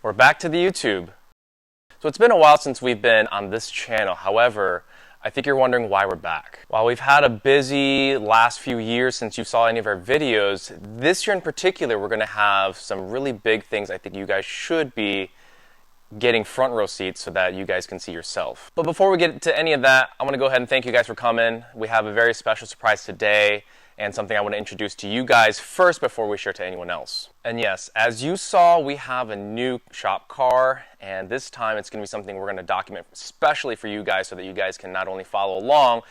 We're back to the YouTube. So it's been a while since we've been on this channel. However, I think you're wondering why we're back. While we've had a busy last few years since you saw any of our videos, this year in particular, we're gonna have some really big things I think you guys should be getting front row seats so that you guys can see yourself. But before we get to any of that, I want to go ahead and thank you guys for coming. We have a very special surprise today and something I want to introduce to you guys first before we share to anyone else. And yes, as you saw, we have a new shop car, and this time it's going to be something we're going to document especially for you guys so that you guys can not only follow along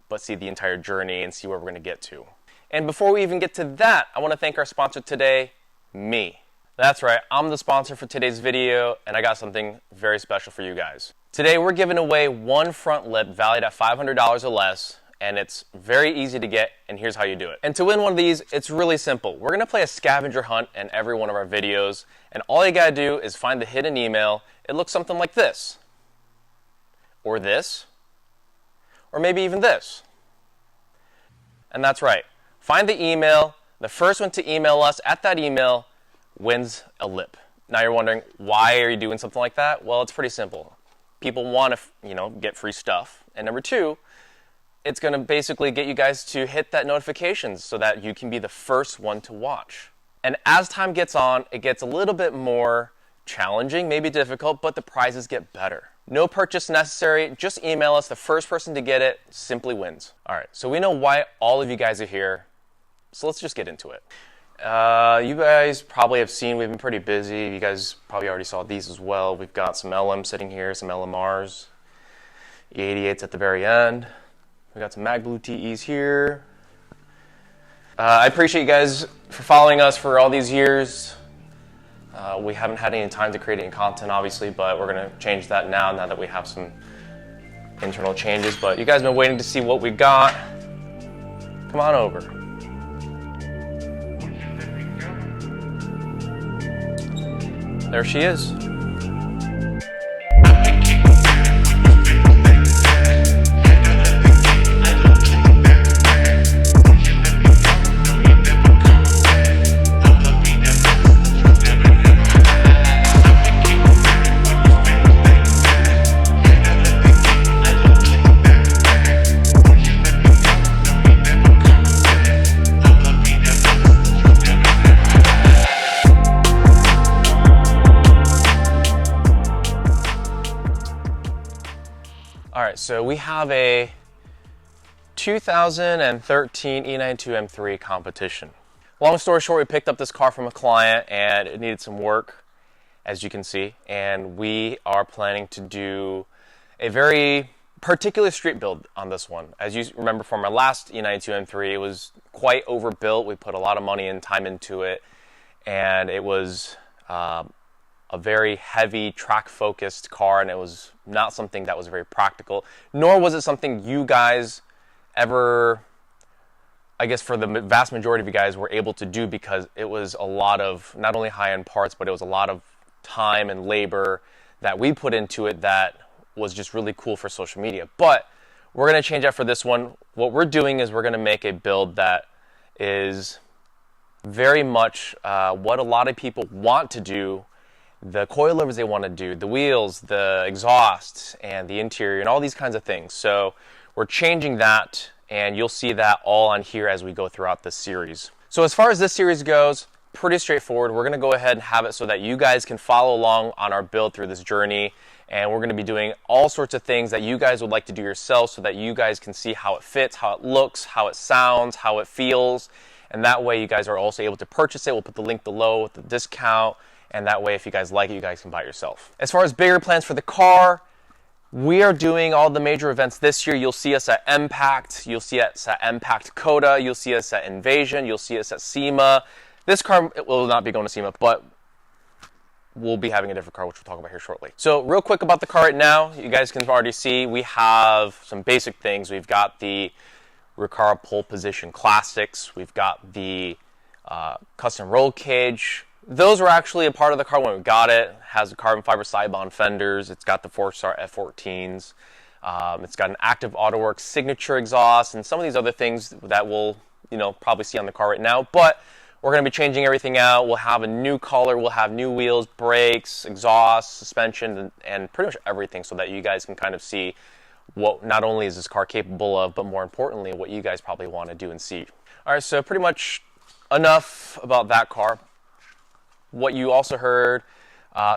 but see the entire journey and see where we're going to get to. And before we even get to that, I want to thank our sponsor today, me. That's right, I'm the sponsor for today's video, and I got something very special for you guys. Today we're giving away one front lip valued at $500 or less, and it's very easy to get, and here's how you do it. And to win one of these, it's really simple. We're gonna play a scavenger hunt in every one of our videos, and all you gotta do is find the hidden email. It looks something like this, or this, or maybe even this. And that's right, find the email. The first one to email us at that email wins a lip. Now you're wondering, why are you doing something like that? Well, it's pretty simple. People want to, get free stuff. And number two, it's going to basically get you guys to hit that notifications so that you can be the first one to watch. And as time gets on, it gets a little bit more challenging, maybe difficult, but the prizes get better. No purchase necessary. Just email us. The first person to get it simply wins. All right, so we know why all of you guys are here. So let's just get into it. You guys probably have seen we've been pretty busy. You guys probably already saw these as well. We've got some LMs sitting here, some LMRs, E88s at the very end. We got some Mag Blue TEs here. I appreciate you guys for following us for all these years. We haven't had any time to create any content, obviously, but we're going to change that now that we have some internal changes. But you guys have been waiting to see what we got. Come on over. There she is. All right, so we have a 2013 E92 M3 competition. Long story short, we picked up this car from a client and it needed some work, as you can see, and we are planning to do a very particular street build on this one. As you remember from our last E92 M3, it was quite overbuilt. We put a lot of money and time into it, and it was a very heavy track-focused car, and it was not something that was very practical, nor was it something you guys ever, I guess for the vast majority of you guys, were able to do, because it was a lot of not only high-end parts, but it was a lot of time and labor that we put into it that was just really cool for social media. But we're going to change that for this one. What we're doing is we're going to make a build that is very much what a lot of people want to do. The coilovers they want to do, the wheels, the exhaust, and the interior, and all these kinds of things. So we're changing that, and you'll see that all on here as we go throughout this series. So as far as this series goes, pretty straightforward. We're going to go ahead and have it so that you guys can follow along on our build through this journey, and we're going to be doing all sorts of things that you guys would like to do yourselves so that you guys can see how it fits, how it looks, how it sounds, how it feels, and that way you guys are also able to purchase it. We'll put the link below with the discount. And that way, if you guys like it, you guys can buy it yourself. As far as bigger plans for the car, we are doing all the major events this year. You'll see us at Impact. You'll see us at Impact Coda. You'll see us at Invasion. You'll see us at SEMA. This car will not be going to SEMA, but we'll be having a different car, which we'll talk about here shortly. So real quick about the car right now, you guys can already see we have some basic things. We've got the Recaro pole position classics. We've got the custom roll cage. Those were actually a part of the car when we got it. It has the carbon fiber side-bond fenders. It's got the 4-star F14s. It's got an active AutoWorks signature exhaust and some of these other things that we'll probably see on the car right now. But we're going to be changing everything out. We'll have a new color, we'll have new wheels, brakes, exhaust, suspension, and pretty much everything, so that you guys can kind of see what not only is this car capable of, but more importantly, what you guys probably want to do and see. All right, so pretty much enough about that car. What you also heard,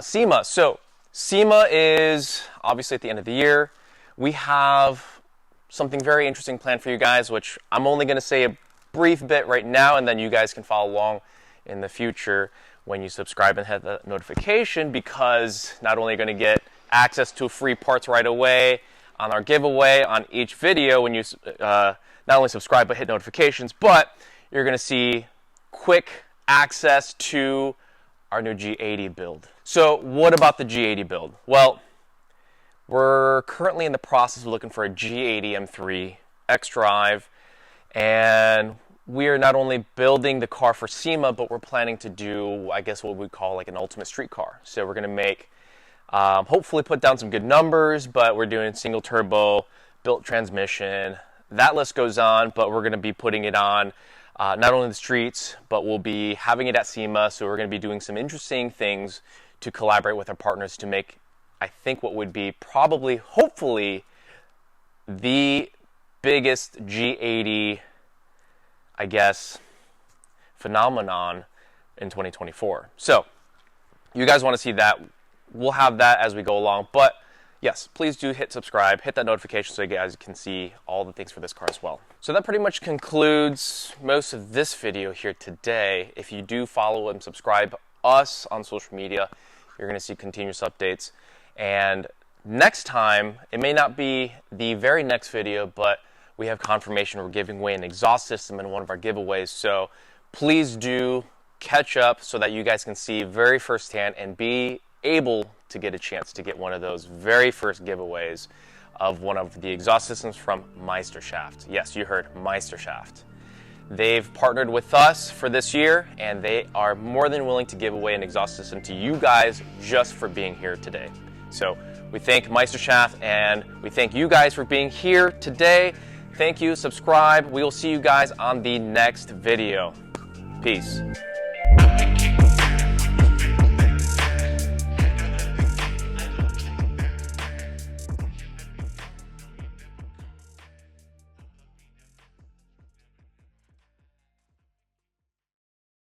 SEMA. So SEMA is obviously at the end of the year. We have something very interesting planned for you guys, which I'm only going to say a brief bit right now, and then you guys can follow along in the future when you subscribe and hit the notification, because not only are you going to get access to free parts right away on our giveaway on each video when you not only subscribe but hit notifications, but you're going to see quick access to our new G80 build. So what about the G80 build? Well, we're currently in the process of looking for a G80 M3 X-Drive, and we are not only building the car for SEMA, but we're planning to do, I guess, what we call like an ultimate street car. So we're going to make, hopefully put down some good numbers, but we're doing single turbo, built transmission. That list goes on, but we're going to be putting it on not only the streets, but we'll be having it at SEMA. So we're going to be doing some interesting things to collaborate with our partners to make, I think, what would be probably, hopefully, the biggest G80, I guess, phenomenon in 2024. So you guys want to see that, we'll have that as we go along. But yes, please do hit subscribe, hit that notification so you guys can see all the things for this car as well. So that pretty much concludes most of this video here today. If you do follow and subscribe us on social media, you're going to see continuous updates. And next time, it may not be the very next video, but we have confirmation we're giving away an exhaust system in one of our giveaways. So please do catch up so that you guys can see very firsthand and be able to get a chance to get one of those very first giveaways of one of the exhaust systems from Meisterschaft. Yes, you heard Meisterschaft. They've partnered with us for this year, and they are more than willing to give away an exhaust system to you guys just for being here today. So we thank Meisterschaft, and we thank you guys for being here today. Thank you, subscribe. We will see you guys on the next video. Peace.